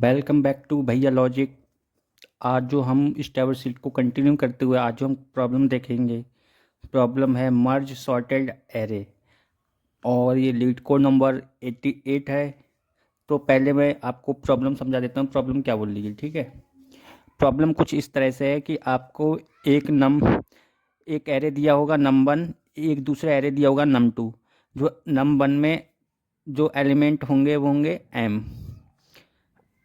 Welcome back to भैया logic. आज जो हम इस टेबल शीट को कंटिन्यू करते हुए आज जो हम प्रॉब्लम देखेंगे, प्रॉब्लम है मर्ज सॉर्टेड एरे और ये लीड कोड नंबर 88 है। तो पहले मैं आपको प्रॉब्लम समझा देता हूँ, प्रॉब्लम क्या बोल रही है। ठीक है, प्रॉब्लम कुछ इस तरह से है कि आपको एक एरे दिया होगा नम 1, एक दूसरा एरे दिया होगा num 2। जो num 1 में जो एलिमेंट होंगे वो होंगे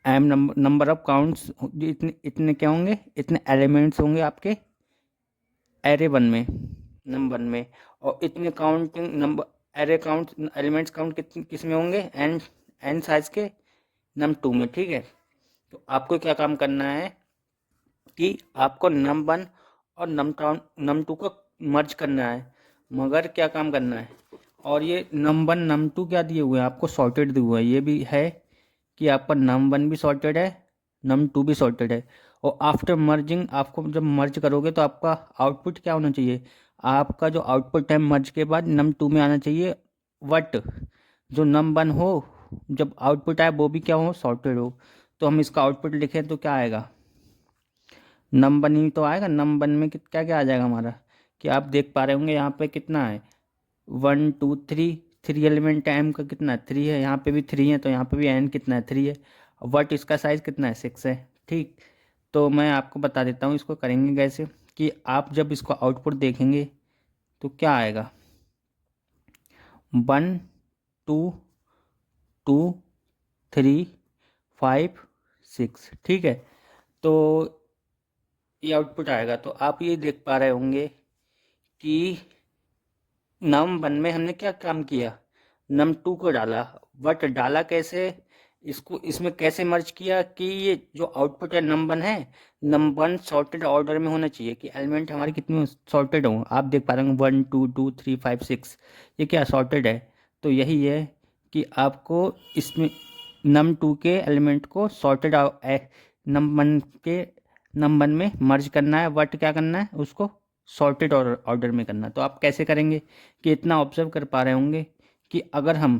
एम नंबर ऑफ काउंट्स, इतने इतने क्या होंगे, इतने एलिमेंट्स होंगे आपके एरे 1 में, नंबर 1 में। और इतने counting number array count elements count किस में होंगे, एन साइज के num 2 में। ठीक है, तो आपको क्या काम करना है कि आपको num 1 और num 2 को मर्ज करना है। मगर क्या काम करना है, और ये num 1 num 2 क्या दिए हुए हैं आपको, सॉर्टेड दिए हुए हैं। ये भी है कि आपका num 1 भी सॉर्टेड है, num 2 भी सॉर्टेड है। और आफ्टर मर्जिंग, आपको जब मर्ज करोगे तो आपका आउटपुट क्या होना चाहिए, आपका जो आउटपुट है मर्ज के बाद num 2 में आना चाहिए वट जो num 1 हो, जब आउटपुट आए वो भी क्या हो, सॉर्टेड हो। तो हम इसका आउटपुट लिखें तो क्या आएगा, num 1 ही तो आएगा। num 1 में क्या क्या आ जाएगा हमारा, कि आप देख पा रहे होंगे यहाँ पे कितना है, 1 2 3, 3 एलिमेंट है। एम का कितना है, 3 है। यहाँ पे भी 3 है तो यहाँ पे भी एन कितना है, 3 है। वट इसका साइज कितना है, 6 है। ठीक, तो मैं आपको बता देता हूँ इसको करेंगे कैसे। कि आप जब इसको आउटपुट देखेंगे तो क्या आएगा, 1 2 2 3 5 6। ठीक है, तो ये आउटपुट आएगा। तो आप ये देख पा रहे होंगे कि num 1 में हमने क्या काम किया, num 2 को डाला। बट डाला कैसे, इसको इसमें कैसे मर्ज किया कि ये जो आउटपुट है num 1 है, num 1 सॉर्टेड ऑर्डर में होना चाहिए कि एलिमेंट हमारे कितने सॉर्टेड हों। आप देख पा रहे होंगे 1 2 2 3 5 6, ये क्या सॉर्टेड है। तो यही है कि आपको इसमें num 2 के एलिमेंट को सॉर्टेड num 1 के num 1 में मर्ज करना है। वट क्या करना है, उसको सॉर्टेड ऑर्डर में करना। तो आप कैसे करेंगे, कि इतना ऑब्जर्व कर पा रहे होंगे कि अगर हम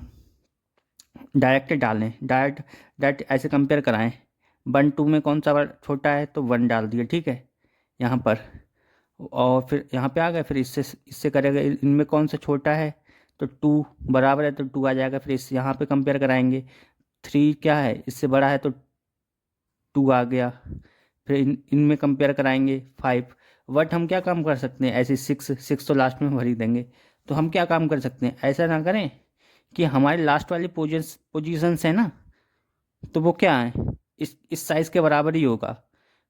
डायरेक्ट डालें, डायरेक्ट ऐसे कंपेयर कराएं, 1 2 में कौन सा छोटा है तो 1 डाल दिए। ठीक है, यहाँ पर, और फिर यहाँ पे आ गए। फिर इससे इससे करेगा, इनमें कौन सा छोटा है तो 2 बराबर है तो 2 आ जाएगा। फिर इस यहाँ पे कंपेयर कराएंगे, 3 क्या है, इससे बड़ा है तो 2 आ गया। फिर इनमें कंपेयर कराएंगे 5। वट हम क्या काम कर सकते हैं, ऐसे 6 तो लास्ट में भर ही देंगे। तो हम क्या काम कर सकते हैं, ऐसा ना करें कि हमारी लास्ट वाली पोजीशंस है ना, तो वो क्या है, इस साइज़ के बराबर ही होगा।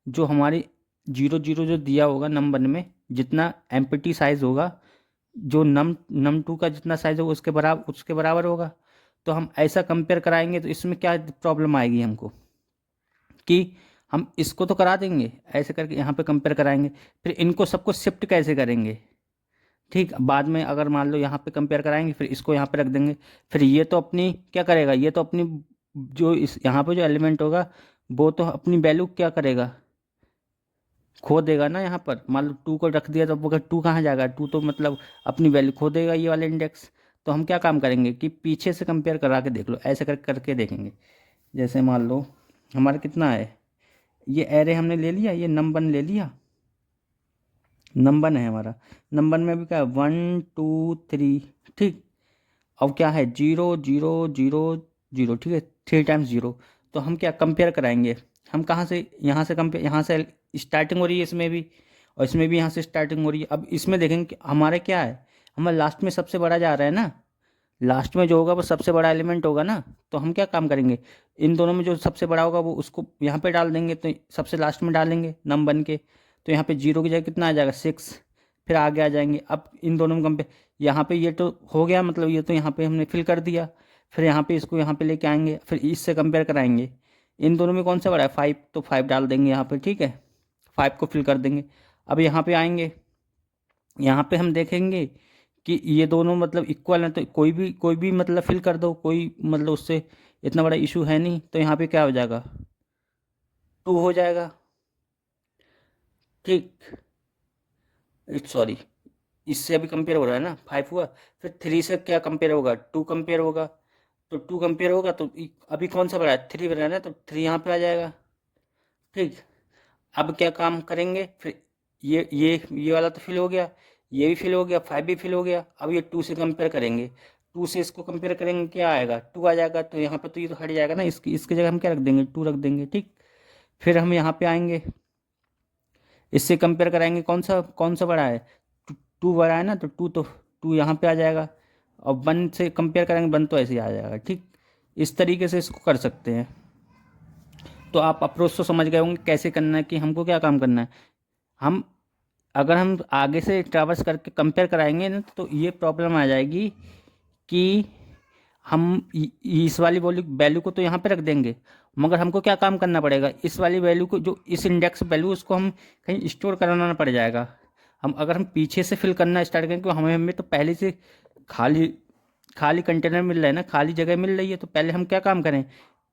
जो हमारी 0 0 जो दिया होगा नंबर में, जितना एम्प्टी साइज़ होगा, जो num 2 का जितना साइज़ होगा उसके बराबर होगा। तो हम ऐसा कंपेयर कराएंगे तो इसमें क्या प्रॉब्लम आएगी हमको, कि हम इसको तो करा देंगे ऐसे करके, यहाँ पे कंपेयर कराएंगे। फिर इनको सबको शिफ्ट कैसे करेंगे, ठीक, बाद में अगर मान लो यहाँ पे कंपेयर कराएंगे फिर इसको यहाँ पे रख देंगे। फिर ये तो अपनी क्या करेगा, ये तो अपनी जो इस यहाँ पे जो एलिमेंट होगा वो तो अपनी वैल्यू क्या करेगा, खो देगा ना। यहाँ पर मान लो 2 को रख दिया तो वो 2 कहाँ जाएगा, 2 तो मतलब अपनी वैल्यू खो देगा, ये वाले इंडेक्स। तो हम क्या काम करेंगे कि पीछे से कंपेयर करा के देख लो, ऐसे करके देखेंगे। जैसे मान लो हमारा कितना है, ये एरे हमने ले लिया, ये num 1 ले लिया, num 1 है हमारा। num 1 में भी क्या है, 1 2 3। ठीक, अब क्या है, 0 0 0 0। ठीक है, 3 टाइम्स 0। तो हम क्या कंपेयर कराएंगे, हम कहाँ से, यहाँ से कंपेयर, यहाँ से स्टार्टिंग हो रही है इसमें भी, और इसमें भी यहाँ से स्टार्टिंग हो रही है। अब इसमें देखेंगे कि हमारे क्या है, हमारा लास्ट में सबसे बड़ा जा रहा है ना, लास्ट में जो होगा वो सबसे बड़ा एलिमेंट होगा ना। तो हम क्या काम करेंगे, इन दोनों में जो सबसे बड़ा होगा वो उसको यहाँ पे डाल देंगे, तो सबसे लास्ट में डालेंगे num 1 के। तो यहाँ पे 0 की जगह कितना आ जाएगा, 6। फिर आगे आ जाएंगे। अब इन दोनों में कंपेयर, यहाँ पे ये तो हो गया, मतलब ये तो यहाँ पे हमने फिल कर दिया। फिर यहाँ पे इसको यहाँ पे लेके आएंगे, फिर इससे कंपेयर कराएंगे। इन दोनों में कौन सा बड़ा है, 5, तो 5 डाल देंगे यहाँ पे। ठीक है, 5 को फिल कर देंगे। अब यहाँ पे आएंगे, यहाँ पे हम देखेंगे कि ये दोनों मतलब इक्वल हैं, तो कोई भी मतलब फिल कर दो, कोई मतलब उससे इतना बड़ा इशू है नहीं। तो यहाँ पे क्या हो जाएगा, 2 हो जाएगा। ठीक, सॉरी, इससे अभी कंपेयर हो रहा है ना, 5 हुआ। फिर 3 से क्या कंपेयर होगा, 2 कंपेयर होगा। तो 2 कंपेयर होगा तो अभी कौन सा बड़ा है, 3 बड़ा है ना, तो 3 यहाँ पे आ जाएगा। ठीक, अब क्या काम करेंगे फिर, ये वाला तो फिल हो गया, ये भी फिल हो गया, 5 भी फिल हो गया। अब ये 2 से कंपेयर करेंगे, 2 से इसको कंपेयर करेंगे, क्या आएगा, 2 आ जाएगा। तो यहाँ पे तो ये तो हट जाएगा ना, इसकी जगह हम क्या रख देंगे, 2 रख देंगे। ठीक, फिर हम यहाँ पे आएंगे, इससे कंपेयर कराएंगे, कौन सा बड़ा है, 2 बड़ा है ना, तो 2 यहाँ पे आ जाएगा। और 1 से कंपेयर करेंगे, 1 तो ऐसे ही आ जाएगा। ठीक, इस तरीके से इसको कर सकते हैं। तो आप अप्रोच तो समझ गए होंगे कैसे करना है, कि हमको क्या काम करना है। हम अगर हम आगे से ट्रैवर्स करके कंपेयर कराएंगे ना, तो ये प्रॉब्लम आ जाएगी कि हम इस वाली वैल्यू को तो यहाँ पे रख देंगे, मगर हमको क्या काम करना पड़ेगा, इस वाली वैल्यू को, जो इस इंडेक्स वैल्यू, उसको हम कहीं स्टोर कराना पड़ जाएगा। अगर हम पीछे से फिल करना स्टार्ट करेंगे, तो हमें तो पहले से खाली खाली कंटेनर मिल रहा है ना, खाली जगह मिल रही है, तो पहले हम क्या काम करें,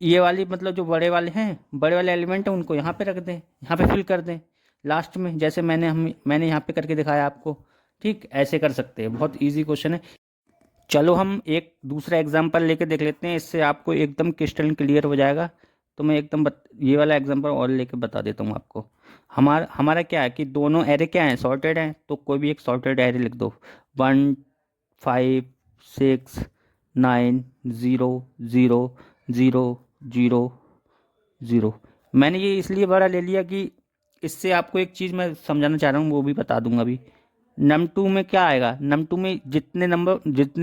ये वाली मतलब जो बड़े वाले एलिमेंट हैं, उनको यहाँ पे रख दें, यहाँ पे फिल कर दें लास्ट में, जैसे मैंने यहाँ पे करके दिखाया आपको। ठीक, ऐसे कर सकते हैं, बहुत इजी क्वेश्चन है। चलो हम एक दूसरा एग्जांपल लेके देख लेते हैं, इससे आपको एकदम क्रिस्टल क्लियर हो जाएगा। तो मैं ये वाला एग्जांपल और लेके बता देता हूँ आपको। हमारा क्या है कि दोनों एरे क्या हैं, सॉर्टेड हैं, तो कोई भी एक सॉर्टेड एरे लिख दो, 1 5 6 9 0 0 0 0 0। मैंने ये इसलिए बड़ा ले लिया कि इससे आपको एक चीज़ मैं समझाना चाह रहा हूँ, वो भी बता दूंगा अभी। नम टू में क्या आएगा, नम टू में जितने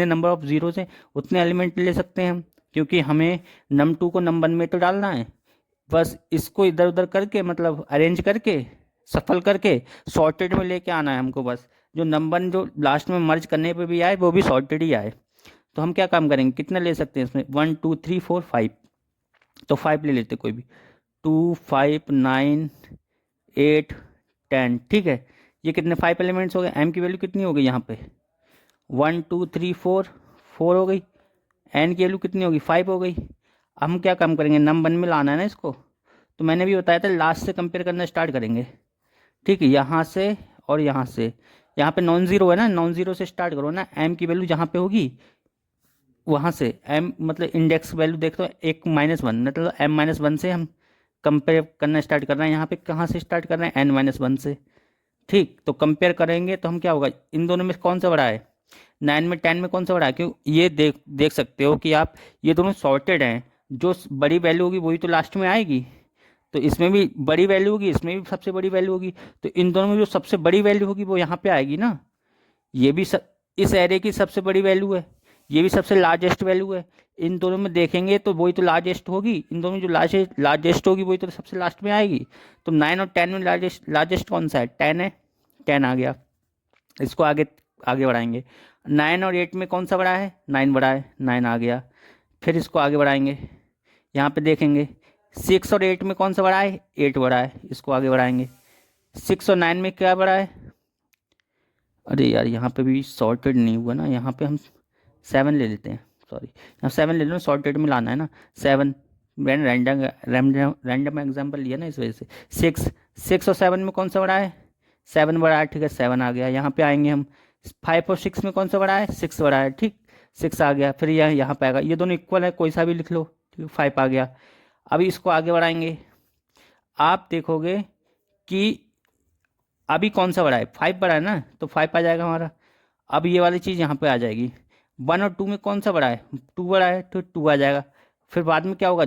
नंबर ऑफ जीरोस हैं उतने एलिमेंट ले सकते हैं हम, क्योंकि हमें नम टू को नम वन में तो डालना है। बस इसको इधर उधर करके, मतलब अरेंज करके, सफल करके सॉर्टेड में लेके आना है हमको। बस जो नंबर जो लास्ट में मर्ज करने पे भी आए, वो भी सॉर्टेड ही आए। तो हम क्या काम करेंगे, कितना ले सकते हैं इसमें, 1 2 3 4 5, तो 5 ले लेते कोई भी, 2 5 9 8 10। ठीक है, ये कितने 5 एलिमेंट्स हो गए, एम की वैल्यू कितनी हो गई यहाँ पे, 1 2 3 4, 4 हो गई। एन की वैल्यू कितनी होगी, 5 हो गई। अब हम क्या काम करेंगे, नम वन में लाना है ना इसको, तो मैंने भी बताया था लास्ट से कंपेयर करना स्टार्ट करेंगे। ठीक है, यहाँ से और यहाँ से, यहाँ पे नॉन जीरो है ना, नॉन जीरो से स्टार्ट करो ना, एम की वैल्यू जहाँ पे होगी वहाँ से, एम मतलब इंडेक्स वैल्यू देख दो, 1 -1, मतलब m-1 से हम कंपेयर करना स्टार्ट कर रहे हैं। यहाँ पे कहाँ से स्टार्ट कर रहे हैं, n-1 से। ठीक, तो कंपेयर करेंगे तो हम क्या होगा, इन दोनों में कौन सा बड़ा है, 9 में 10 में कौन सा बड़ा है, क्यों ये देख सकते हो कि आप, ये दोनों सॉर्टेड हैं, जो बड़ी वैल्यू होगी वही तो लास्ट में आएगी। तो इसमें भी बड़ी वैल्यू होगी, इसमें भी सबसे बड़ी वैल्यू होगी, तो इन दोनों में जो सबसे बड़ी वैल्यू होगी वो यहाँ पे आएगी ना। ये भी इस एरे की सबसे बड़ी वैल्यू है, ये भी सबसे लार्जेस्ट वैल्यू है। इन दोनों में देखेंगे तो वही तो लार्जेस्ट होगी, इन दोनों में जो लार्जेस्ट होगी वही तो सबसे लास्ट में आएगी। तो 9 और 10 में लार्जेस्ट कौन सा है, 10 है, 10 आ गया। इसको आगे आगे बढ़ाएंगे, 9 और 8 में कौन सा बड़ा है, 9 बड़ा है, 9 आ गया। फिर इसको आगे बढ़ाएंगे, यहाँ पे देखेंगे 6 और 8 में कौन सा बड़ा है, 8 बड़ा है, इसको आगे बढ़ाएंगे। 6 और 9 में क्या बड़ा है, अरे यार यहाँ पे भी सॉर्टेड नहीं हुआ ना, यहाँ पे हम 7 ले लेते हैं, सॉरी यहाँ 7 ले लो, सॉर्टेड में लाना है ना 7। मैंने रैंडम एग्जाम्पल लिया ना, इस वजह से। 6 और 7 में कौन सा बड़ा है, 7 बड़ा है। ठीक है, 7 आ गया। यहाँ पे आएंगे हम, 5 और 6 में कौन सा बड़ा है, 6 बड़ा है। ठीक, 6 आ गया। फिर यहाँ पे आएगा, ये दोनों इक्वल है, कोई सा भी लिख लो। ठीक, 5 आ गया। अभी इसको आगे बढ़ाएंगे, आप देखोगे कि अभी कौन सा बड़ा है, 5 बड़ा है ना, तो 5 आ जाएगा हमारा। अब ये वाली चीज़ यहाँ पे आ जाएगी, 1 और 2 में कौन सा बड़ा है, 2 बड़ा है, तो 2 आ जाएगा। फिर बाद में क्या होगा,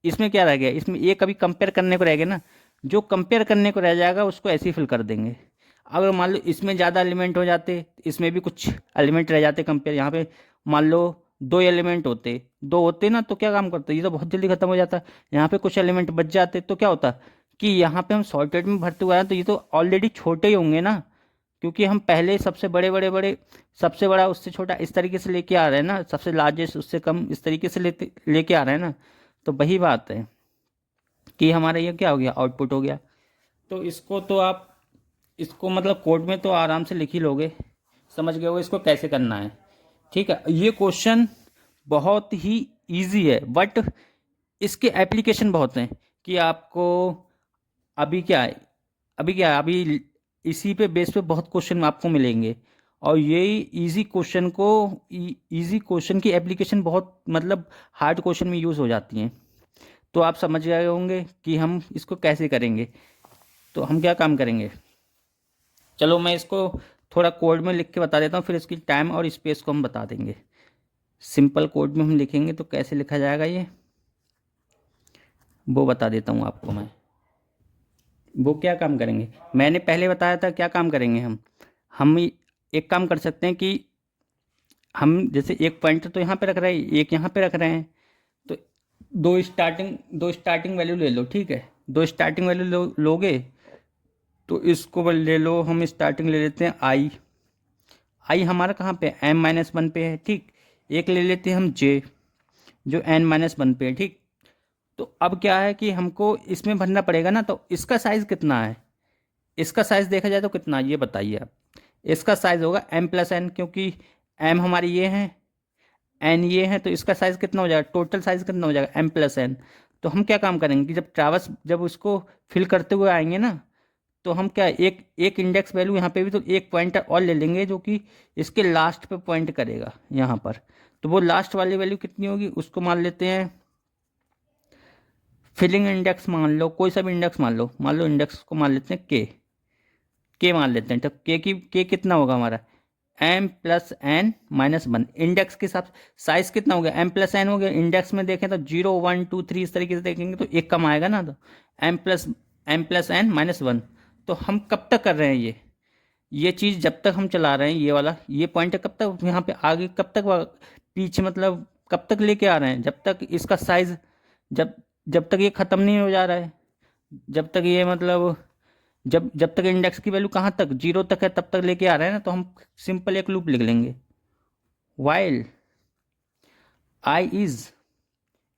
इसमें क्या रह गया, इसमें ये कभी कंपेयर करने को रह गया ना, जो कंपेयर करने को रह जाएगा उसको ऐसे ही फिल कर देंगे। अगर मान लो इसमें ज़्यादा एलिमेंट हो जाते, इसमें भी कुछ एलिमेंट रह जाते कंपेयर, यहाँ पे मान लो 2 एलिमेंट होते, 2 होते ना, तो क्या काम करते, ये तो बहुत जल्दी खत्म हो जाता। यहाँ पे कुछ एलिमेंट बच जाते तो क्या होता कि यहाँ पे हम सॉर्टेड में भरते हुए आए, तो ये तो ऑलरेडी छोटे ही होंगे ना, क्योंकि हम पहले सबसे बड़े सबसे बड़ा उससे छोटा इस तरीके से लेके आ रहे हैं ना, सबसे लार्जेस्ट उससे कम इस तरीके से लेके आ रहे हैं ना। तो वही बात है कि हमारा ये क्या हो गया, आउटपुट हो गया। तो इसको तो आप, इसको मतलब कोड में तो आराम से लिख ही लोगे, समझ गए हो इसको कैसे करना है। ठीक है, ये क्वेश्चन बहुत ही इजी है, बट इसके एप्लीकेशन बहुत हैं कि आपको अभी क्या है, अभी इसी पे बेस पे बहुत क्वेश्चन आपको मिलेंगे, और यही इजी क्वेश्चन की एप्लीकेशन बहुत मतलब हार्ड क्वेश्चन में यूज़ हो जाती हैं। तो आप समझ गए होंगे कि हम इसको कैसे करेंगे। तो हम क्या काम करेंगे, चलो मैं इसको थोड़ा कोड में लिख के बता देता हूँ, फिर इसकी टाइम और स्पेस को हम बता देंगे। सिंपल कोड में हम लिखेंगे तो कैसे लिखा जाएगा ये, वो बता देता हूँ आपको मैं। वो क्या काम करेंगे, मैंने पहले बताया था क्या काम करेंगे हम एक काम कर सकते हैं कि हम जैसे एक पॉइंटर तो यहाँ पे रख रहे हैं, एक यहाँ पे रख रहे हैं, तो दो स्टार्टिंग वैल्यू ले लो, ठीक है। दो स्टार्टिंग वैल्यू लोगे तो इसको ले लो, हम स्टार्टिंग ले लेते हैं आई हमारा कहाँ पे m-1 पे है, ठीक। एक ले लेते हैं हम j जो n-1 पे है, ठीक। तो अब क्या है कि हमको इसमें भरना पड़ेगा ना, तो इसका साइज़ कितना है, इसका साइज़ देखा जाए तो कितना, ये बताइए आप। इसका साइज़ होगा m+n, क्योंकि m हमारी ये है, n ये है, तो इसका साइज़ कितना हो जाएगा, टोटल साइज़ कितना हो जाएगा m+n। तो हम क्या काम करेंगे कि जब उसको फिल करते हुए आएंगे ना, तो हम क्या एक एक इंडेक्स वैल्यू यहाँ पे भी तो एक पॉइंटर और ले लेंगे जो कि इसके लास्ट पे पॉइंट करेगा यहाँ पर। तो वो लास्ट वाली वैल्यू कितनी होगी, उसको मान लेते हैं फिलिंग इंडेक्स, मान लो कोई सा भी इंडेक्स मान लो इंडेक्स को मान लेते हैं के मान लेते हैं। तो के कितना होगा हमारा m+n-1 इंडेक्स के हिसाब से साइज कितना हो गया m+n हो गया। इंडेक्स में देखें तो 0 1 2 3 इस तरीके से देखेंगे तो एक कम आएगा ना, तो m+n-1। तो हम कब तक कर रहे हैं ये चीज़, जब तक हम चला रहे हैं ये वाला ये पॉइंटर कब तक यहाँ पे आगे, कब तक पीछे, मतलब कब तक लेके आ रहे हैं, जब तक इसका साइज जब जब तक ये ख़त्म नहीं हो जा रहा है, जब तक ये मतलब जब तक इंडेक्स की वैल्यू कहाँ तक 0 तक है तब तक लेके आ रहे हैं ना। तो हम सिंपल एक लूप लिख लेंगे, while I is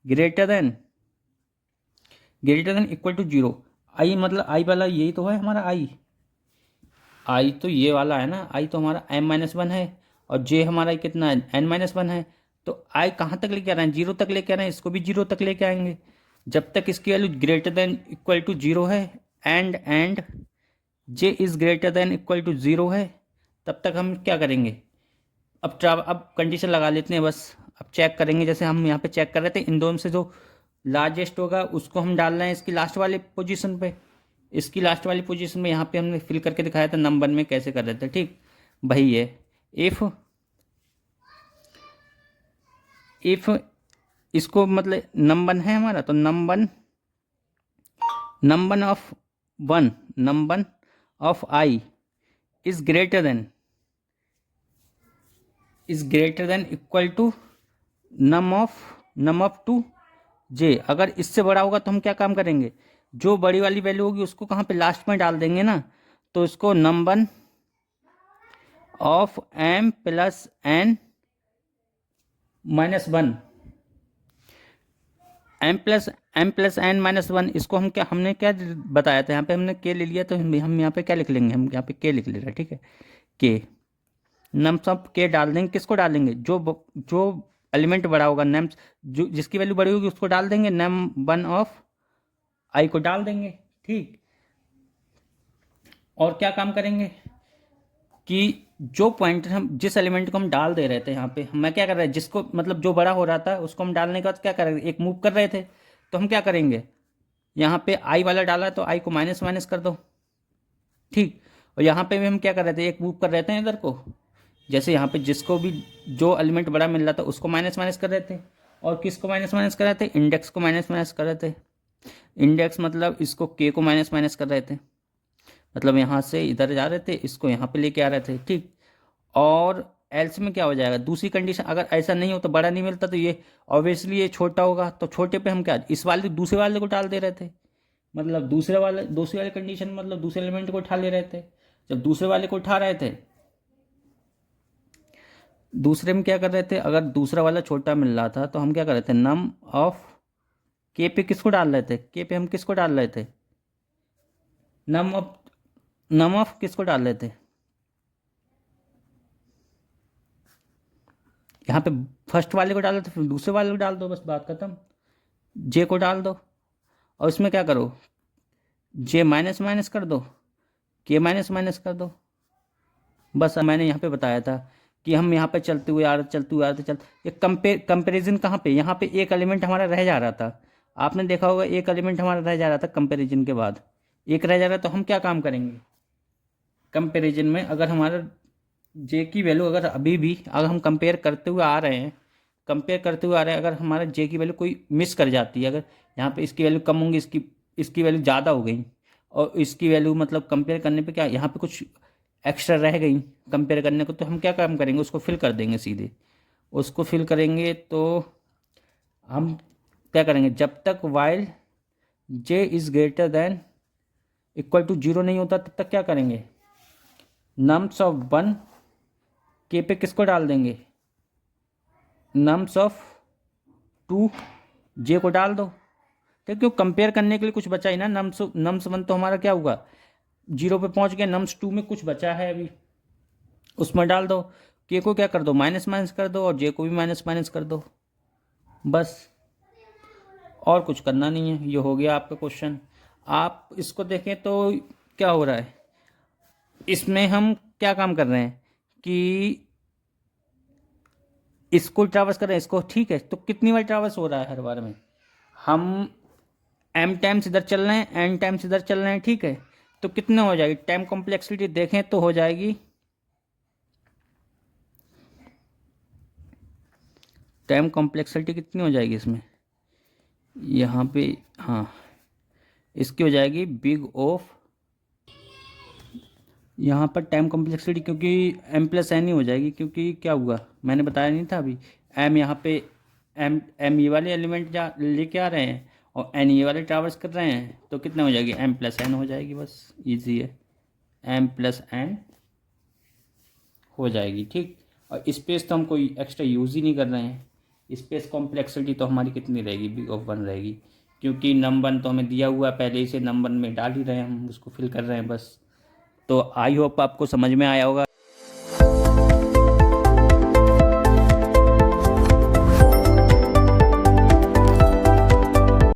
greater than equal to 0। I मतलब आई वाला यही तो है हमारा आई तो ये वाला है ना, आई तो हमारा m-1 है, और जे हमारा कितना है n-1 है। तो आई कहाँ तक लेके आ रहे हैं, 0 तक लेके आ रहे हैं, इसको भी 0 तक लेके आएंगे जब तक इसकी value greater than equal to 0 है, and J is greater than equal to 0 है। तब तक हम क्या करेंगे, अब कंडीशन लगा लेते हैं बस। अब चेक करेंगे, जैसे हम यहाँ पे चेक कर रहे थे, इन दोनों से जो लार्जेस्ट होगा उसको हम डाल रहे हैं इसकी लास्ट वाले पोजीशन पे। इसकी लास्ट वाली पोजीशन में यहाँ पे हमने फिल करके दिखाया था नंबर में कैसे कर रहे थे, ठीक। वही है इफ इसको मतलब नंबर है हमारा, तो number of i is greater than equal to num of two j. अगर इससे बड़ा होगा तो हम क्या काम करेंगे, जो बड़ी वाली वैल्यू होगी उसको कहाँ पे लास्ट में डाल देंगे ना, तो इसको नंबर ऑफ m+n-1 m+n-1 इसको हमने क्या बताया था, यहाँ पे हमने के ले लिया, तो हम यहाँ पे क्या लिख लेंगे, हम यहाँ पे के लिख ले रहे हैं, ठीक है। के नम्स ऑफ के डाल देंगे, किसको डालेंगे, जो एलिमेंट बड़ा होगा नम्स, जो जिसकी वैल्यू बड़ी होगी उसको डाल देंगे, num1 ऑफ आई को डाल देंगे, ठीक। और क्या काम करेंगे कि जो पॉइंटर हम जिस एलिमेंट को हम डाल दे रहे थे यहाँ पे, मैं क्या कर रहे हैं, जिसको मतलब जो बड़ा हो रहा था उसको हम डालने के बाद क्या कर रहे थे, एक मूव कर रहे थे, तो हम क्या करेंगे, यहाँ पे आई वाला डाला तो आई को माइनस माइनस कर दो, ठीक। और यहाँ पे भी हम क्या कर रहे थे, एक मूव कर रहे थे इधर को, जैसे यहाँ पे जिसको भी जो एलिमेंट बड़ा मिल रहा था उसको माइनस माइनस कर रहे थे, और किसको माइनस माइनस कर रहे थे, इंडेक्स को माइनस माइनस कर रहे थे। इंडेक्स मतलब इसको के को माइनस माइनस कर रहे थे, मतलब यहाँ से इधर जा रहे थे, इसको यहाँ पे लेके आ रहे थे, ठीक। और एल्स में क्या हो जाएगा, दूसरी कंडीशन अगर ऐसा नहीं हो तो बड़ा नहीं मिलता, तो ये ऑब्वियसली ये छोटा होगा, तो छोटे पे हम क्या इस वाले दूसरे वाले को डाल दे रहे थे, मतलब दूसरे वाले कंडीशन मतलब दूसरे एलिमेंट को उठा ले रहे थे। जब दूसरे वाले को उठा रहे थे, दूसरे में क्या कर रहे थे, अगर दूसरा वाला छोटा मिल रहा था तो हम क्या कर रहे थे, नम ऑफ के पे किसको डाल रहे थे, के पे हम किसको डाल रहे थे, नम ऑफ किसको डाल रहे थे, यहाँ पे फर्स्ट वाले को डाल दो, फिर दूसरे वाले को डाल दो, बस बात खत्म। जे को डाल दो और इसमें क्या करो, जे माइनस माइनस कर दो, के माइनस माइनस कर दो, बस मैंने यहाँ पे बताया था कि हम यहाँ पे चलते हुए आ रहे चलते हुए आ रहे चल ये कंपेरिजन कहाँ पे, यहाँ पे एक एलिमेंट हमारा रह जा रहा था। आपने देखा होगा एक एलिमेंट हमारा रह जा रहा था कंपेरिजन के बाद, एक रह जा रहा है, तो हम क्या काम करेंगे कंपेरिजन में। अगर हमारा जे की वैल्यू अगर अभी भी अगर हम कंपेयर करते हुए आ रहे हैं, कंपेयर करते हुए आ रहे हैं, अगर हमारा जे की वैल्यू कोई मिस कर जाती है, अगर यहाँ पे इसकी वैल्यू कम होंगी, इसकी वैल्यू ज़्यादा हो गई, और इसकी वैल्यू मतलब कंपेयर करने पे क्या यहाँ पे कुछ एक्स्ट्रा रह गई कंपेयर करने को, तो हम क्या काम करेंगे, उसको फिल कर देंगे सीधे। उसको फिल करेंगे तो हम क्या करेंगे, जब तक while J is greater than equal to zero नहीं होता तब तक क्या करेंगे, नम्स ऑफ वन के पे किसको डाल देंगे, नम्स ऑफ टू जे को डाल दो। तो क्यों कंपेयर करने के लिए कुछ बचा ही ना, नम्स वन तो हमारा क्या हुआ, जीरो पे पहुंच गया, नम्स टू में कुछ बचा है अभी, उसमें डाल दो। के को क्या कर दो, माइनस माइनस कर दो, और जे को भी माइनस माइनस कर दो, बस और कुछ करना नहीं है। ये हो गया आपका क्वेश्चन। आप इसको देखें तो क्या हो रहा है, इसमें हम क्या काम कर रहे हैं कि इसको ट्रैवर्स कर रहे हैं इसको, ठीक है, तो कितनी बार ट्रैवर्स हो रहा है हर बार में, हम m टाइम्स इधर चल रहे हैं, n टाइम्स इधर चल रहे हैं, ठीक है, तो कितने हो जाएगी, टाइम कॉम्प्लेक्सिटी देखें तो हो जाएगी, टाइम कॉम्प्लेक्सिटी कितनी हो जाएगी इसमें, यहाँ पे, हाँ, इसकी हो जाएगी बिग ऑफ, यहाँ पर टाइम कॉम्प्लेक्सिटी क्योंकि m प्लस एन ही हो जाएगी, क्योंकि क्या हुआ मैंने बताया नहीं था अभी, m यहाँ पे m ये वाले एलिमेंट जा लेके आ रहे हैं और n ये वाले ट्रैवर्स कर रहे हैं, तो कितने हो जाएगी, m प्लस एन हो जाएगी, बस इजी है, m प्लस एन हो जाएगी, ठीक। और स्पेस तो हम कोई एक्स्ट्रा यूज़ ही नहीं कर रहे हैं, स्पेस कॉम्प्लेक्सिटी तो हमारी कितनी रहेगी, बिग ऑफ वन रहेगी, क्योंकि नम 1 तो हमें दिया हुआ है पहले ही से, नम 1 में डाल ही रहे हैं हम, उसको फिल कर रहे हैं बस। तो आई होप आपको समझ में आया होगा।